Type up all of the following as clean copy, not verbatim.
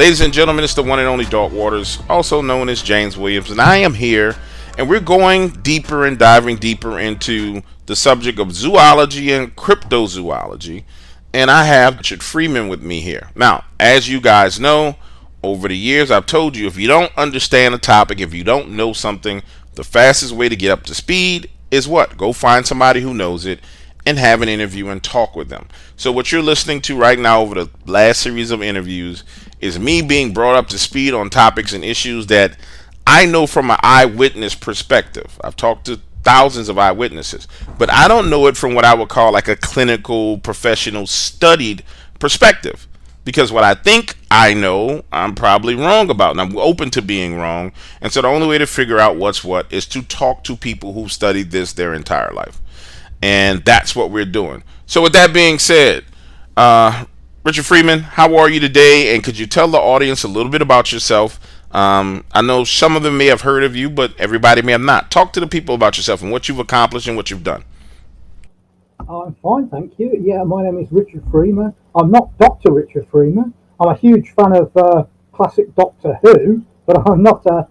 Ladies and gentlemen, it's the one and only Dark Waters, also known as James Williams, and I am here, and we're going deeper and diving deeper into the subject of zoology and cryptozoology. And I have Richard Freeman with me here. Now, as you guys know, over the years, I've told you if you don't understand a topic, if you don't know something, the fastest way to get up to speed is what? Go find somebody who knows it and have an interview and talk with them. So what you're listening to right now over the last series of interviews is me being brought up to speed on topics and issues that I know from an eyewitness perspective. I've talked to thousands of eyewitnesses, but I don't know it from what I would call like a clinical, professional, studied perspective. Because what I think I know, I'm probably wrong about, and I'm open to being wrong. And so the only way to figure out what's what is to talk to people who've studied this their entire life. And that's what we're doing. So with that being said, Richard Freeman, how are you today? And could you tell the audience a little bit about yourself? I know some of them may have heard of you, but everybody may have not. Talk to the people about yourself and what you've accomplished and what you've done. I'm fine, thank you. Yeah, my name is Richard Freeman. I'm not Dr. Richard Freeman. I'm a huge fan of classic Doctor Who, but I'm not a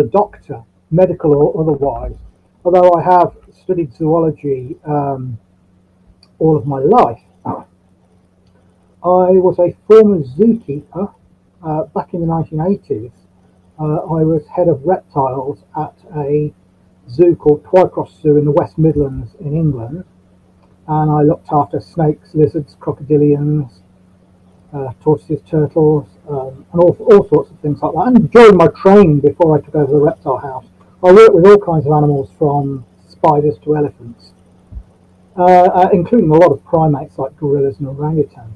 doctor, medical or otherwise. Although I have studied zoology all of my life. I was a former zookeeper back in the 1980s. I was head of reptiles at a zoo called Twycross Zoo in the West Midlands in England. And I looked after snakes, lizards, crocodilians, tortoises, turtles, and all sorts of things like that. And during my training before I took over the reptile house, I worked with all kinds of animals from spiders to elephants, including a lot of primates like gorillas and orangutans.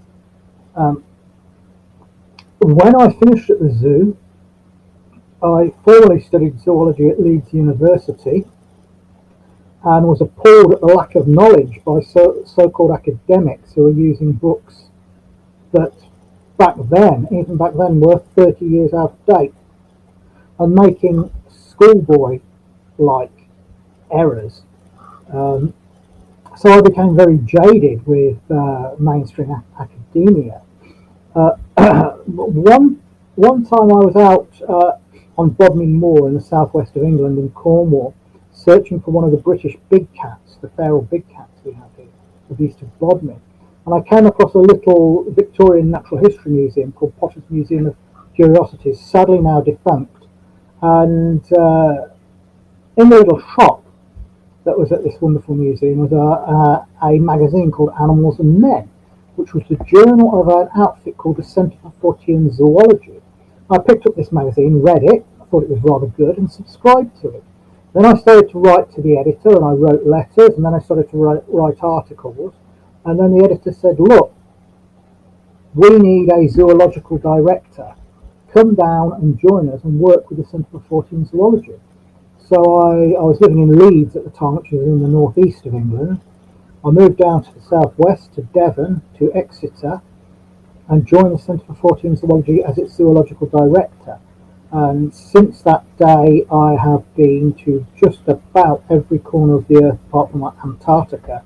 When I finished at the zoo, I formally studied zoology at Leeds University and was appalled at the lack of knowledge by so-called academics who were using books that even back then, were 30 years out of date and making schoolboy-like errors. So I became very jaded with mainstream academia. One time I was out on Bodmin Moor in the southwest of England in Cornwall, searching for one of the British big cats, the feral big cats we have here, to the east of Bodmin. And I came across a little Victorian natural history museum called Potter's Museum of Curiosities, sadly now defunct. And in the little shop that was at this wonderful museum was a magazine called Animals and Men, which was the journal of an outfit called the Centre for Fortean Zoology. I picked up this magazine, read it, I thought it was rather good, and subscribed to it. Then I started to write to the editor, and I wrote letters, and then I started to write articles. And then the editor said, look, we need a zoological director. Come down and join us and work with the Centre for Fortean Zoology. So I was living in Leeds at the time, which was in the northeast of England. I moved down to the southwest, to Devon, to Exeter, and joined the Centre for Fortean Zoology as its zoological director. And since that day, I have been to just about every corner of the earth, apart from Antarctica,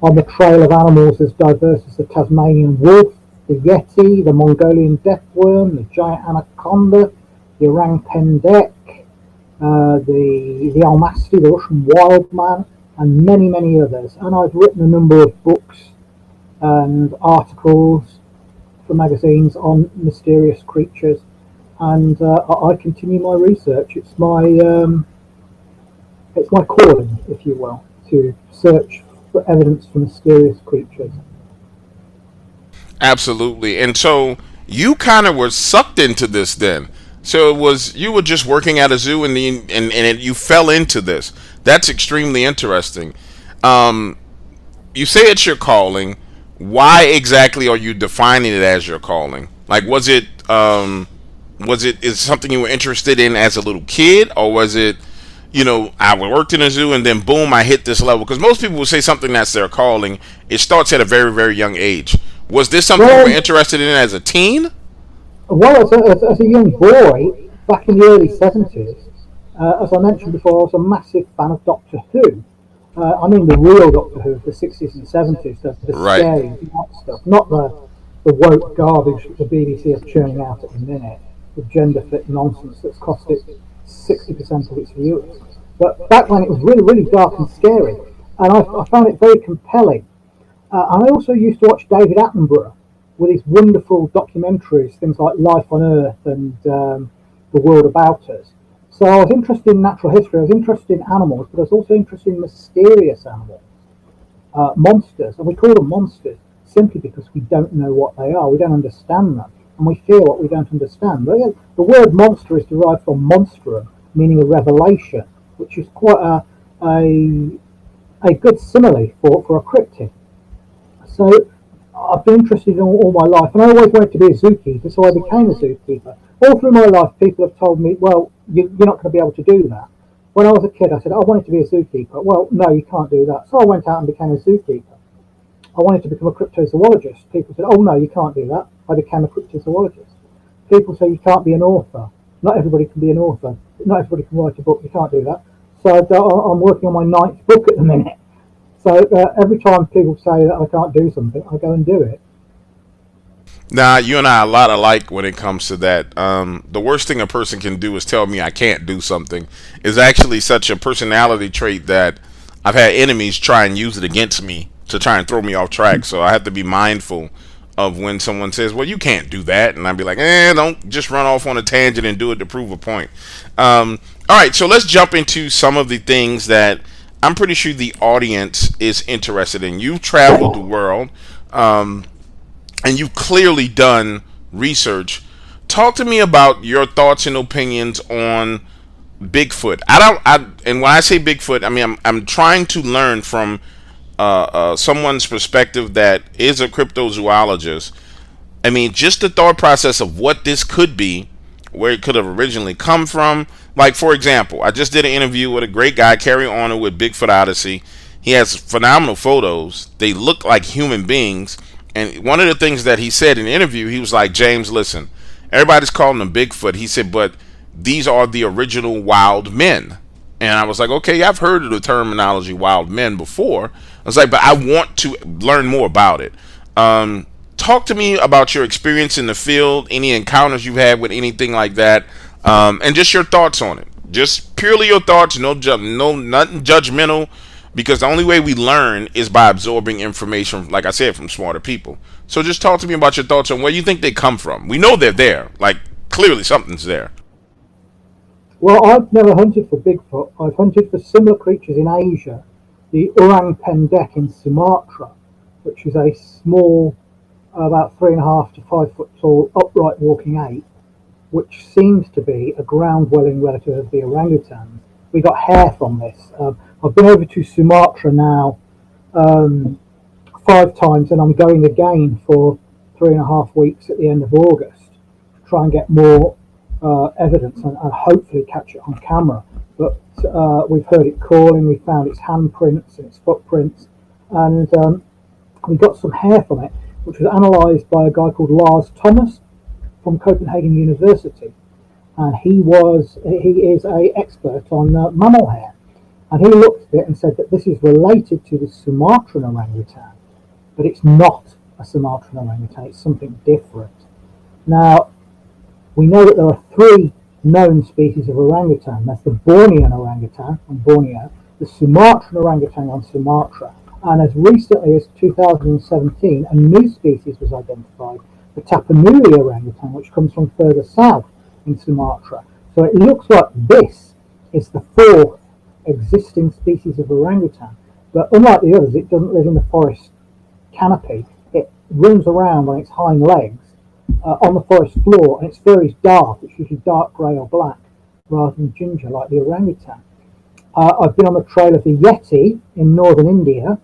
on the trail of animals as diverse as the Tasmanian wolf, the Yeti, the Mongolian deathworm, the giant anaconda, the orang pendek, the almasty, the Russian wildman, and many, many others. And I've written a number of books and articles for magazines on mysterious creatures. And I continue my research. It's my calling, if you will, to search for evidence for mysterious creatures. Absolutely. And so you kind of were sucked into this then. So it was you were just working at a zoo and you fell into this. That's extremely interesting. You say it's your calling. Why exactly are you defining it as your calling? Like, was it is something you were interested in as a little kid, or was it, I worked in a zoo and then boom, I hit this level? Because most people will say something that's their calling. It starts at a very, very young age. Was this something you were interested in as a teen? Well, as a young boy, back in the early 70s, as I mentioned before, I was a massive fan of Doctor Who. I mean the real Doctor Who, the 60s and 70s, the Right. scary stuff, not the the woke garbage that the BBC are churning out at the minute, the gender flip nonsense that's cost it 60% of its viewers. But back when it was really, really dark and scary, and I found it very compelling. And I also used to watch David Attenborough with his wonderful documentaries, things like Life on Earth and The World About Us. So I was interested in natural history, I was interested in animals, but I was also interested in mysterious animals, monsters, and we call them monsters simply because we don't know what they are, we don't understand them, and we fear what we don't understand. But, yeah, the word monster is derived from monstrum, meaning a revelation, which is quite a good simile for a cryptid. So I've been interested in all my life, and I always wanted to be a zookeeper, so I became a zookeeper. All through my life, people have told me, well, you're not going to be able to do that. When I was a kid, I said, I wanted to be a zookeeper. Well, no, you can't do that. So I went out and became a zookeeper. I wanted to become a cryptozoologist. People said, oh, no, you can't do that. I became a cryptozoologist. People say you can't be an author. Not everybody can be an author. Not everybody can write a book. You can't do that. So I'm working on my 9th book at the minute. So every time people say that I can't do something, I go and do it. Now, you and I are a lot alike when it comes to that. The worst thing a person can do is tell me I can't do something. Is actually such a personality trait that I've had enemies try and use it against me to try and throw me off track. So I have to be mindful of when someone says, well, you can't do that. And I'd be like, don't just run off on a tangent and do it to prove a point. All right, so let's jump into some of the things that I'm pretty sure the audience is interested in. You've traveled the world. And you've clearly done research. Talk to me about your thoughts and opinions on Bigfoot. And when I say Bigfoot, I mean I'm trying to learn from someone's perspective that is a cryptozoologist. I mean, just the thought process of what this could be, where it could have originally come from. Like, for example, I just did an interview with a great guy, Carrie Honor, with Bigfoot Odyssey. He has phenomenal photos. They look like human beings. And one of the things that he said in the interview, he was like, James, listen, everybody's calling them Bigfoot. He said, but these are the original wild men. And I was like, okay, I've heard of the terminology wild men before. I was like, but I want to learn more about it. Talk to me about your experience in the field, any encounters you've had with anything like that, and just your thoughts on it. Just purely your thoughts, no nothing judgmental. Because the only way we learn is by absorbing information, like I said, from smarter people. So just talk to me about your thoughts on where you think they come from. We know they're there. Like, clearly something's there. Well, I've never hunted for Bigfoot. I've hunted for similar creatures in Asia. The orang pendek in Sumatra, which is a small, about 3.5 to 5 foot tall, upright walking ape, which seems to be a ground-dwelling relative of the orangutan. We got hair from this. I've been over to Sumatra now 5 times, and I'm going again for 3.5 weeks at the end of August to try and get more evidence and hopefully catch it on camera. But we've heard it calling, we found its handprints and its footprints, and we got some hair from it, which was analysed by a guy called Lars Thomas from Copenhagen University, and he is an expert on mammal hair. And he looked at it and said that this is related to the Sumatran orangutan, but it's not a Sumatran orangutan, it's something different. Now, we know that there are 3 known species of orangutan. That's the Bornean orangutan on Borneo, the Sumatran orangutan on Sumatra, and as recently as 2017, a new species was identified, the Tapanuli orangutan, which comes from further south in Sumatra. So it looks like this is the 4th existing species of orangutan, but unlike the others, it doesn't live in the forest canopy. It runs around on its hind legs on the forest floor, and its fur is dark. It's usually dark grey or black rather than ginger like the orangutan. I've been on the trail of the Yeti in northern India,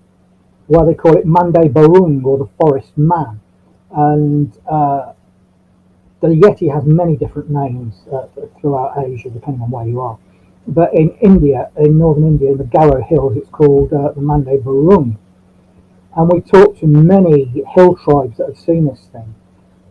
where they call it Mande Barung, or the forest man, and the Yeti has many different names throughout Asia depending on where you are. But in India, in northern India, in the Garo Hills, it's called the Mande Barung. And we talked to many hill tribes that have seen this thing,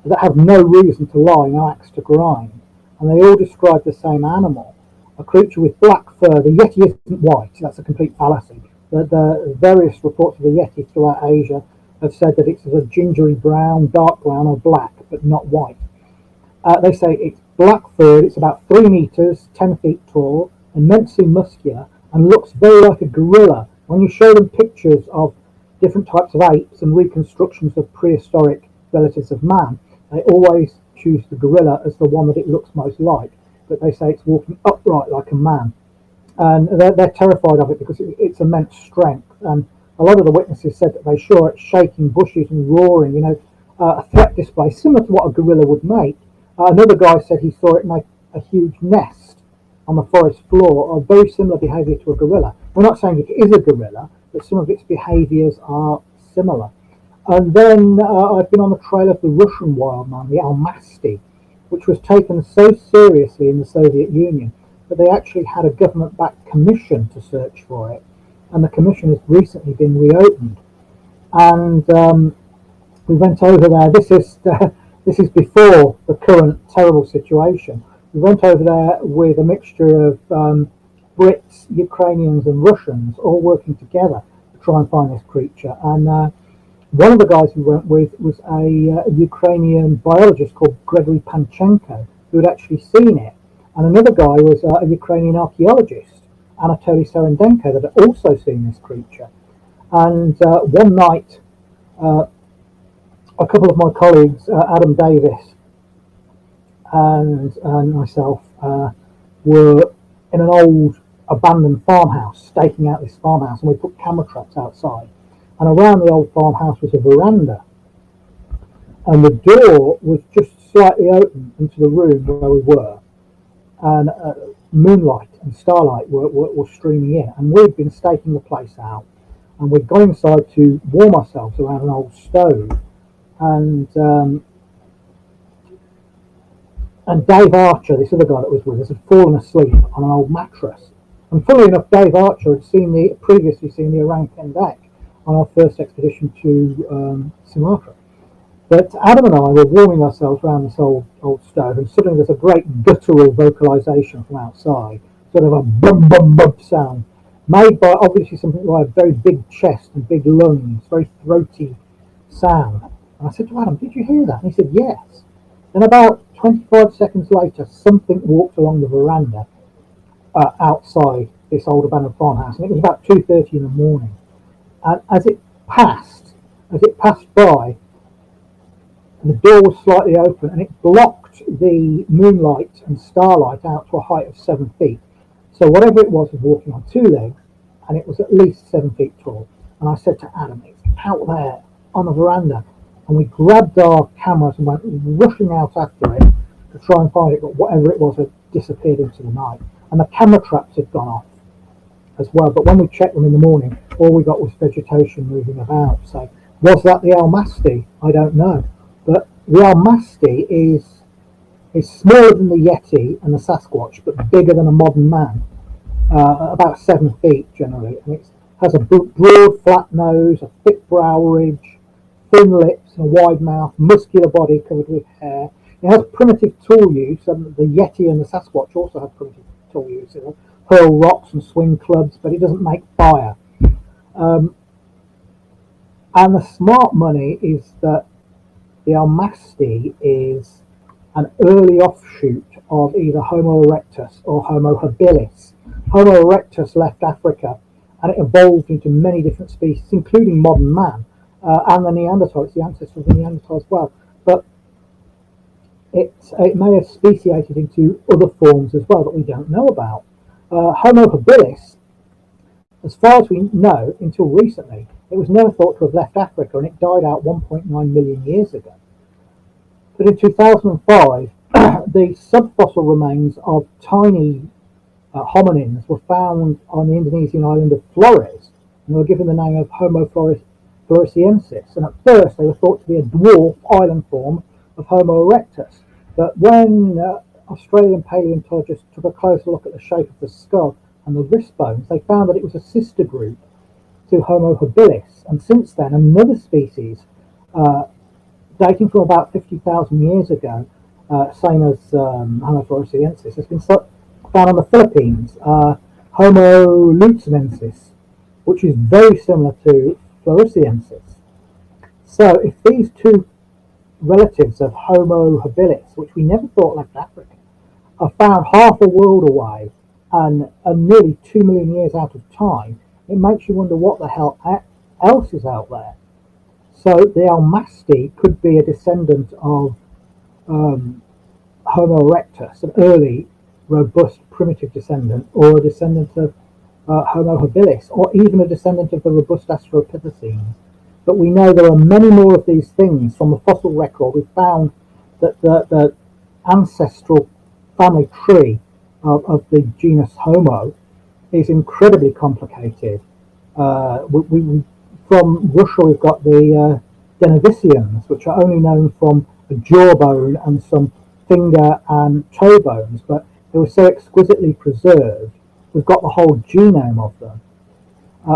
that have no reason to lie, no axe to grind. And they all describe the same animal, a creature with black fur. The Yeti isn't white, that's a complete fallacy. The various reports of the Yeti throughout Asia have said that it's a gingery brown, dark brown, or black, but not white. They say it's black furred, it's about 3 meters, 10 feet tall, immensely muscular, and looks very like a gorilla. When you show them pictures of different types of apes and reconstructions of prehistoric relatives of man, they always choose the gorilla as the one that it looks most like. But they say it's walking upright like a man. And they're terrified of it because it's immense strength. And a lot of the witnesses said that they saw it shaking bushes and roaring, a threat display similar to what a gorilla would make. Another guy said he saw it make a huge nest on the forest floor, a very similar behaviour to a gorilla. We're not saying it is a gorilla, but some of its behaviours are similar. And then I've been on the trail of the Russian wild man, the Almasty, which was taken so seriously in the Soviet Union that they actually had a government-backed commission to search for it, and the commission has recently been reopened. And we went over there. This is before the current terrible situation. We went over there with a mixture of Brits, Ukrainians, and Russians, all working together to try and find this creature. And one of the guys we went with was a Ukrainian biologist called Gregory Panchenko, who had actually seen it. And another guy was a Ukrainian archaeologist, Anatoly Serendenko, that had also seen this creature. And one night, a couple of my colleagues, Adam Davis and myself, were in an old abandoned farmhouse, staking out this farmhouse, and we put camera traps outside. And around the old farmhouse was a veranda, and the door was just slightly open into the room where we were, and moonlight and starlight were streaming in, and we'd been staking the place out, and we'd gone inside to warm ourselves around an old stove, and Dave Archer, this other guy that was with us, had fallen asleep on an old mattress. And funnily enough, Dave Archer had previously seen the orangutan deck on our first expedition to Sumatra. But Adam and I were warming ourselves around this old stove, and suddenly there's a great guttural vocalization from outside, sort of a bum bum bum sound, made by obviously something like a very big chest and big lungs, very throaty sound. And I said to Adam, "Did you hear that?" And he said, "Yes." Then about 25 seconds later, something walked along the veranda outside this old abandoned farmhouse, and it was about 2:30 in the morning. And as it passed by, the door was slightly open, and it blocked the moonlight and starlight out to a height of 7 feet. So whatever it was walking on 2 legs, and it was at least 7 feet tall. And I said to Adam, "It's out there on the veranda." And we grabbed our cameras and went rushing out after it to try and find it, but whatever it was had disappeared into the night. And the camera traps had gone off as well, but when we checked them in the morning, all we got was vegetation moving about. So was that the Almasty? I don't know. But the Almasty is smaller than the Yeti and the Sasquatch, but bigger than a modern man, about 7 feet generally. And it has a broad, flat nose, a thick brow ridge, thin lips, and a wide mouth, muscular body covered with hair. It has primitive tool use, and the Yeti and the Sasquatch also have primitive tool use. It'll hurl rocks and swing clubs, but it doesn't make fire. And the smart money is that the Almasty is an early offshoot of either Homo erectus or Homo habilis. Homo erectus left Africa, and it evolved into many different species, including modern man, and the Neanderthal. It's the ancestor of the Neanderthal as well. But it may have speciated into other forms as well that we don't know about. Homo habilis, as far as we know, until recently, it was never thought to have left Africa, and it died out 1.9 million years ago. But in 2005, the subfossil remains of tiny hominins were found on the Indonesian island of Flores, and they were given the name of Homo floresiensis. And at first, they were thought to be a dwarf island form of Homo erectus. But when Australian paleontologists took a closer look at the shape of the skull and the wrist bones, they found that it was a sister group to Homo habilis. And since then, another species, dating from about 50,000 years ago, same as Homo floresiensis, has been found on the Philippines, Homo lutzenensis, which is very similar to floresiensis. So if these two relatives of Homo habilis, which we never thought left Africa, are found half a world away and are nearly 2 million years out of time, it makes you wonder what the hell else is out there. So the Almasti could be a descendant of um, Homo erectus, an early, robust, primitive descendant, or a descendant of Homo habilis, or even a descendant of the robust Australopithecines. But we know there are many more of these things from the fossil record. We found that the ancestral family tree of the genus Homo is incredibly complicated. From Russia, we've got the Denisovans, which are only known from a jawbone and some finger and toe bones, but they were so exquisitely preserved. We've got the whole genome of them.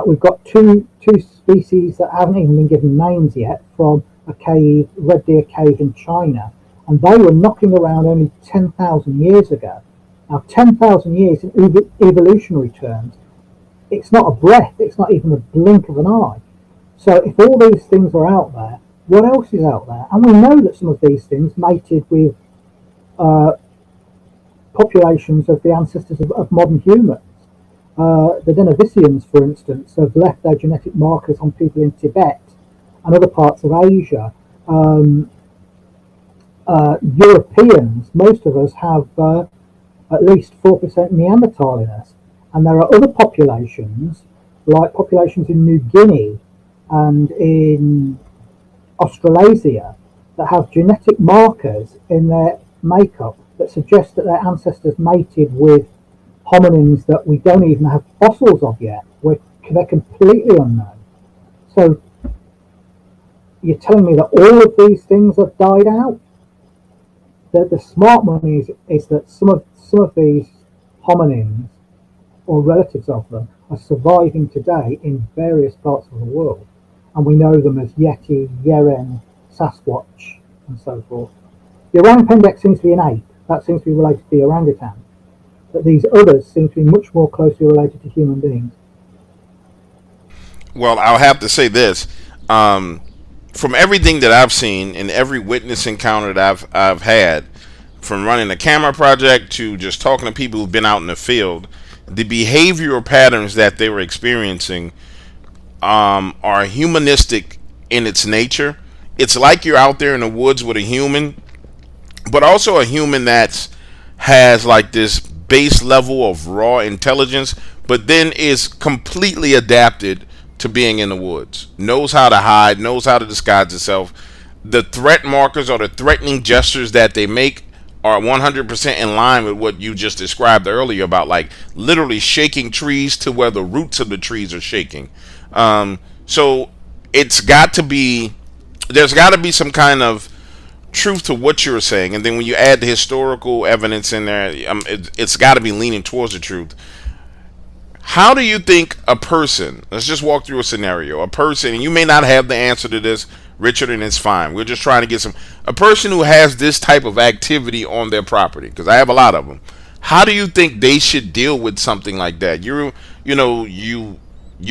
We've got two species that haven't even been given names yet from a cave, Red Deer Cave in China, and they were knocking around only 10,000 years ago. Now, 10,000 years in evolutionary terms, it's not a breath, it's not even a blink of an eye. So if all these things are out there, what else is out there? And we know that some of these things mated with populations of the ancestors of modern humans. The Denisovans, for instance, have left their genetic markers on people in Tibet and other parts of Asia. Europeans, most of us have at least 4% Neanderthal in us. And there are other populations, like populations in New Guinea and in Australasia, that have genetic markers in their makeup that suggest that their ancestors mated with hominins that we don't even have fossils of yet. They're completely unknown. So you're telling me that all of these things have died out? The smart money is that some of these hominins or relatives of them are surviving today in various parts of the world, and we know them as Yeti, Yeren, Sasquatch, and so forth. The orangutan seems to be an ape. That seems to be related to the orangutan. But these others seem to be much more closely related to human beings. Well, I'll have to say this. From everything that I've seen and every witness encounter that I've had, from running a camera project to just talking to people who've been out in the field, the behavioral patterns that they were experiencing are humanistic in its nature. It's like you're out there in the woods with a human, but also a human that's has like this base level of raw intelligence, but then is completely adapted to being in the woods. Knows how to hide, knows how to disguise itself. The threat markers or the threatening gestures that they make are 100% in line with what you just described earlier about like literally shaking trees to where the roots of the trees are shaking. So it's got to be, there's got to be some kind of truth to what you're saying, and then when you add the historical evidence in there, it's got to be leaning towards the truth. How do you think a person, let's just walk through a scenario, a person, and you may not have the answer to this, Richard, and it's fine, we're just trying to get some, a person who has this type of activity on their property, because I have a lot of them, how do you think they should deal with something like that? You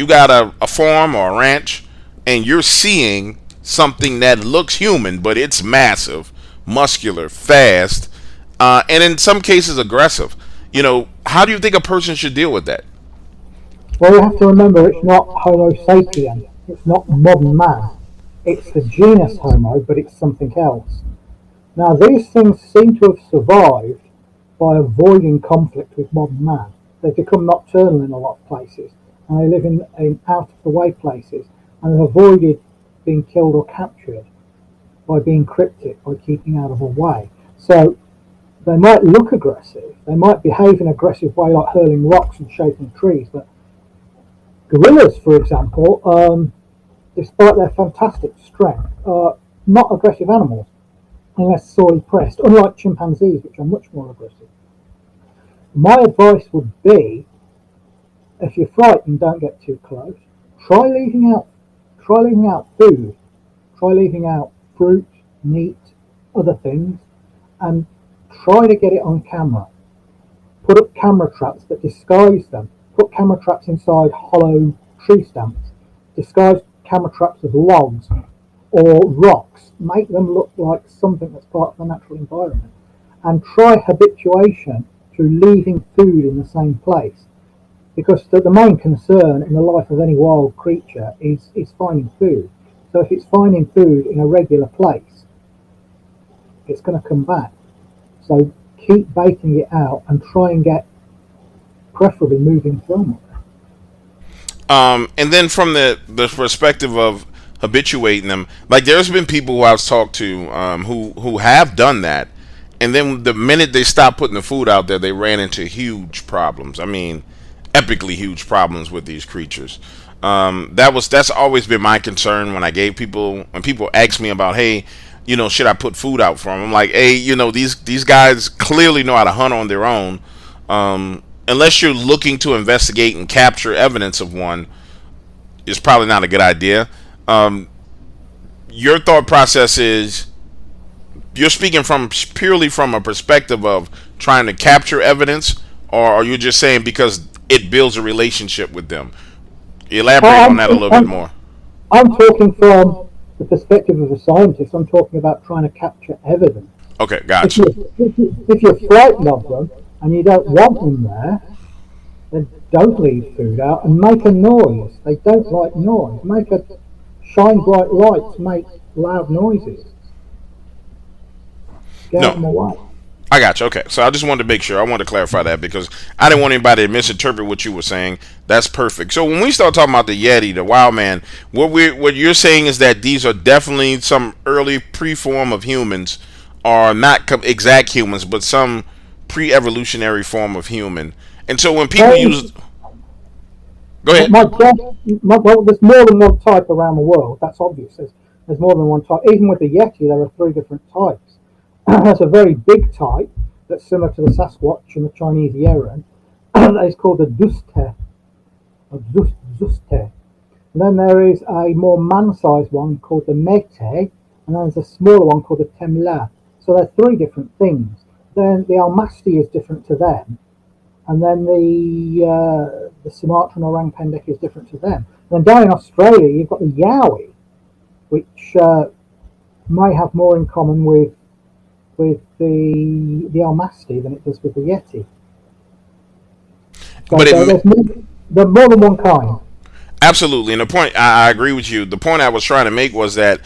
got a farm or a ranch, and you're seeing something that looks human, but it's massive, muscular, fast, and in some cases aggressive. How do you think a person should deal with that? Well, you have to remember it's not Homo sapien, it's not modern man. It's the genus Homo, but it's something else. Now, these things seem to have survived by avoiding conflict with modern man. They've become nocturnal in a lot of places, and they live in out-of-the-way places, and have avoided being killed or captured by being cryptic, by keeping out of the way. So they might look aggressive, they might behave in an aggressive way like hurling rocks and shaking trees, but gorillas, for example, despite their fantastic strength, are not aggressive animals unless sorely pressed, unlike chimpanzees, which are much more aggressive. My advice would be, if you're frightened, don't get too close. Try leaving out food, try leaving out fruit, meat, other things, and try to get it on camera. Put up camera traps that disguise them. Put camera traps inside hollow tree stumps. Disguise camera traps as logs. or rocks, make them look like something that's part of the natural environment, and try habituation through leaving food in the same place. Because the main concern in the life of any wild creature is finding food. So if it's finding food in a regular place, it's going to come back. So keep baiting it out and try and get preferably moving from it. And then from the perspective of habituating them, like there's been people who I've talked to who have done that, and then the minute they stopped putting the food out there, they ran into huge problems. I mean, epically huge problems with these creatures. That's always been my concern when people ask me about, hey, should I put food out for them? I'm like, hey, these guys clearly know how to hunt on their own. Unless you're looking to investigate and capture evidence of one, it's probably not a good idea. Your thought process is you're speaking from purely from a perspective of trying to capture evidence, or are you just saying because it builds a relationship with them? Elaborate on I'm, that a little bit I'm, more. I'm talking from the perspective of a scientist. I'm talking about trying to capture evidence. Okay, If gotcha. you're frightened of them and you don't want them there, then don't leave food out and make a noise. They don't like noise. Shine bright lights, make loud noises. Scare No, them away. I got you. Okay, so I just wanted to make sure. I wanted to clarify that because I didn't want anybody to misinterpret what you were saying. That's perfect. So when we start talking about the Yeti, the Wild Man, what you're saying is that these are definitely some early pre-form of humans, are not exact humans, but some pre-evolutionary form of human. And so when people use, go ahead. My guess, well, there's more than one type around the world. That's obvious. There's more than one type. Even with the Yeti, there are three different types. There's a very big type that's similar to the Sasquatch and the Chinese Yeren. That is called the Duste, or Zuste. And then there is a more man-sized one called the Mete, and then there's a smaller one called the Temla. So they're three different things. Then the Almasti is different to them, and then the Sumatran orang pendek is different to them. And then down in Australia, you've got the Yowie, which may have more in common with the Almasti than it does with the Yeti. So But there's more than one kind. absolutely, and the point I agree with you. The point I was trying to make was that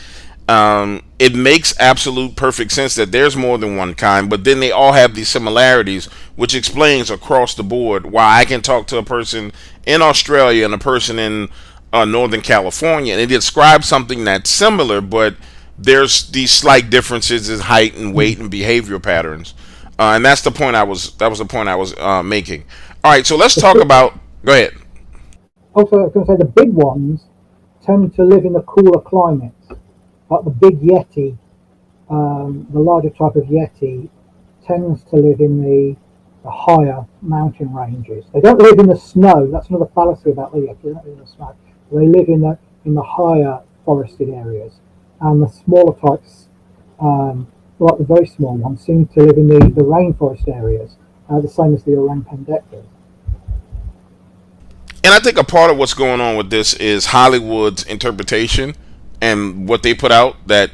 it makes absolute perfect sense that there's more than one kind, but then they all have these similarities, which explains across the board why I can talk to a person in Australia and a person in Northern California, and it describes something that's similar, but there's these slight differences in height and weight and behavior patterns, and that's the point that was the point I was making. All right, so let's talk about. Go ahead. Also, I was going to say the big ones tend to live in the cooler climates. Like the big Yeti, the larger type of Yeti, tends to live in the higher mountain ranges. They don't live in the snow. That's another fallacy about the Yeti. They don't live in the snow. They live in the higher forested areas. And the smaller types, like the very small ones, seem to live in the rainforest areas, the same as the orang pendek does. And I think a part of what's going on with this is Hollywood's interpretation and what they put out. That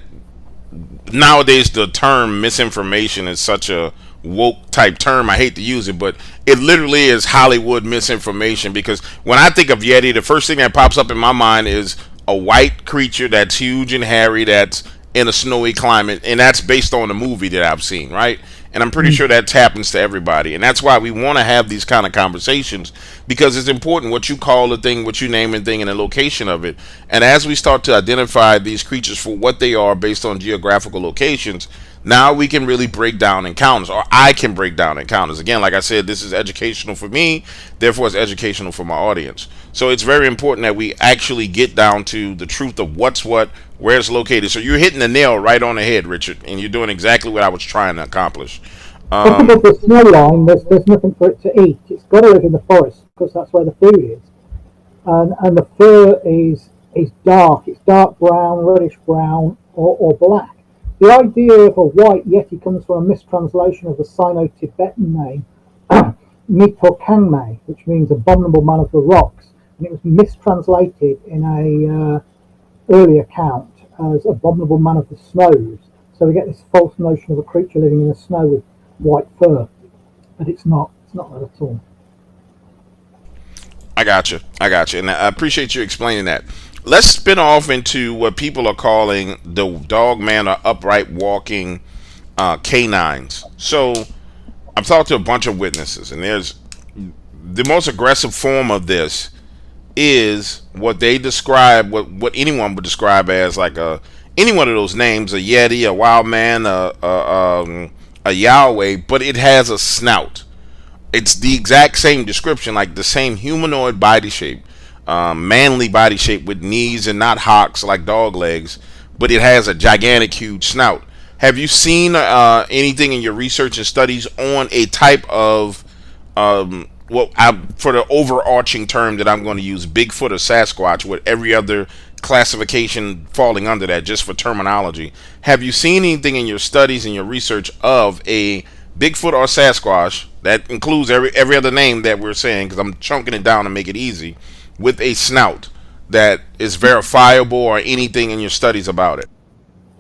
nowadays the term misinformation is such a woke type term. I hate to use it, but it literally is Hollywood misinformation. Because when I think of Yeti, the first thing that pops up in my mind is a white creature that's huge and hairy, that's in a snowy climate, and that's based on a movie that I've seen, right? And I'm pretty sure that happens to everybody, and that's why we want to have these kind of conversations, because it's important what you call a thing, what you name a thing, and the location of it. And as we start to identify these creatures for what they are based on geographical locations, now we can really break down encounters, or I can break down encounters. Again, like I said, this is educational for me, therefore it's educational for my audience. So it's very important that we actually get down to the truth of what's what, where it's located. So you're hitting the nail right on the head, Richard, and you're doing exactly what I was trying to accomplish. Up above the snow line, there's nothing for it to eat. It's got to live in the forest because that's where the food is. And the fur is dark. It's dark brown, reddish brown, or black. The idea of a white Yeti comes from a mistranslation of the Sino-Tibetan name Mitokangme, which means abominable man of the rocks, and it was mistranslated in a early account as abominable man of the snows. So we get this false notion of a creature living in the snow with white fur, but it's not. It's not that at all. I got you. I got you. And I appreciate you explaining that. Let's spin off into what people are calling the dogman or upright walking canines. So I've talked to a bunch of witnesses, and there's the most aggressive form of this is what they describe, what anyone would describe as like any one of those names, a Yeti, a wild man, a Yahweh, but it has a snout. It's the exact same description, like the same humanoid body shape, manly body shape with knees and not hocks like dog legs, but it has a gigantic, huge snout. Have you seen anything in your research and studies on a type of for the overarching term that I'm going to use, Bigfoot or Sasquatch, with every other classification falling under that, just for terminology? Have you seen anything in your studies and your research of a Bigfoot or Sasquatch that includes every other name that we're saying, because I'm chunking it down to make it easy, with a snout that is verifiable, or anything in your studies about it?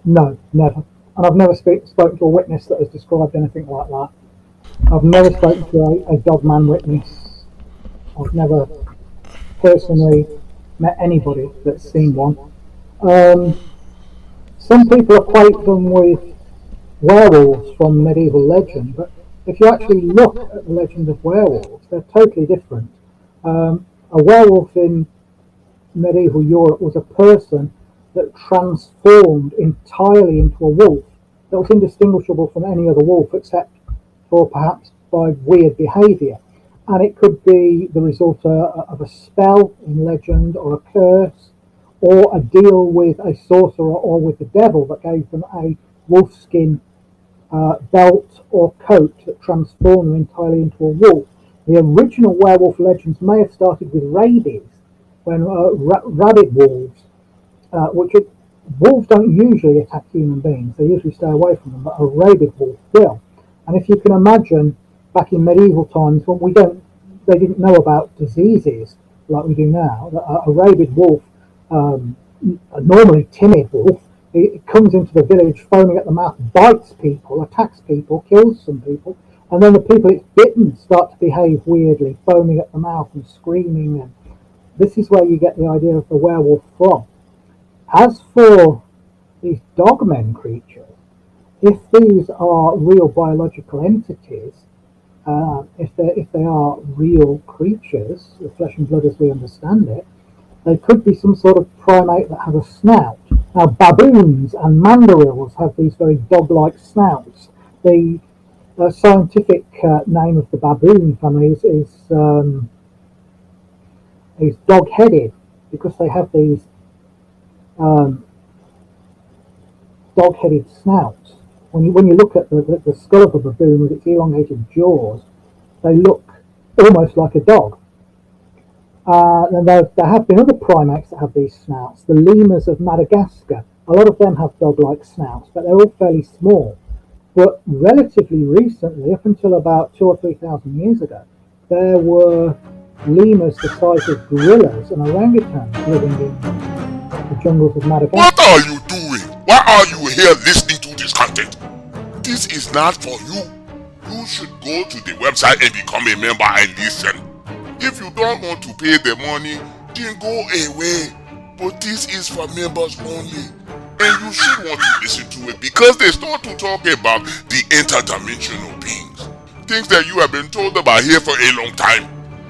No, never. And I've never spoken to a witness that has described anything like that. I've never Okay. spoken to a dogman witness. I've never personally met anybody that's seen one. Um, some people equate them with werewolves from medieval legend, but if you actually look at the legend of werewolves, they're totally different. A werewolf in medieval Europe was a person that transformed entirely into a wolf that was indistinguishable from any other wolf except for perhaps by weird behaviour. And it could be the result of a spell in legend, or a curse, or a deal with a sorcerer or with the devil that gave them a wolfskin belt or coat that transformed them entirely into a wolf. The original werewolf legends may have started with rabies, when rabid wolves, which are, wolves don't usually attack human beings, they usually stay away from them, but a rabid wolf will. And if you can imagine, back in medieval times, when they didn't know about diseases like we do now, that a rabid wolf, a normally timid wolf, it comes into the village foaming at the mouth, bites people, attacks people, kills some people, and then the people it's bitten start to behave weirdly, foaming at the mouth and screaming. And this is where you get the idea of the werewolf from. As for these dogmen creatures, if these are real biological entities, if they are real creatures, the flesh and blood as we understand it, they could be some sort of primate that has a snout. Now, baboons and mandarills have these very dog-like snouts. The scientific name of the baboon family is dog-headed, because they have these um, dog-headed snouts. When you look at the skull of a baboon with its elongated jaws, they look almost like a dog. And there have been other primates that have these snouts. The lemurs of Madagascar, a lot of them have dog-like snouts, but they're all fairly small. But relatively recently, up until about 2 or 3 thousand years ago, there were lemurs the size of gorillas and orangutans living in the jungles of What Madagascar. are you doing? Why are you here listening to this content? This is not for you. You should go to the website and become a member and listen. If you don't want to pay the money, then go away. But this is for members only. And you should want to listen to it, because they start to talk about the interdimensional beings. Things that you have been told about here for a long time.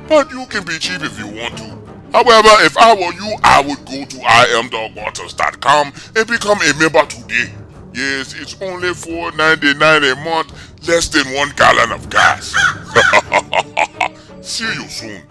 But you can be cheap if you want to. However, if I were you, I would go to imdogwaters.com and become a member today. Yes, it's only $4.99 a month, less than 1 gallon of gas. See you soon.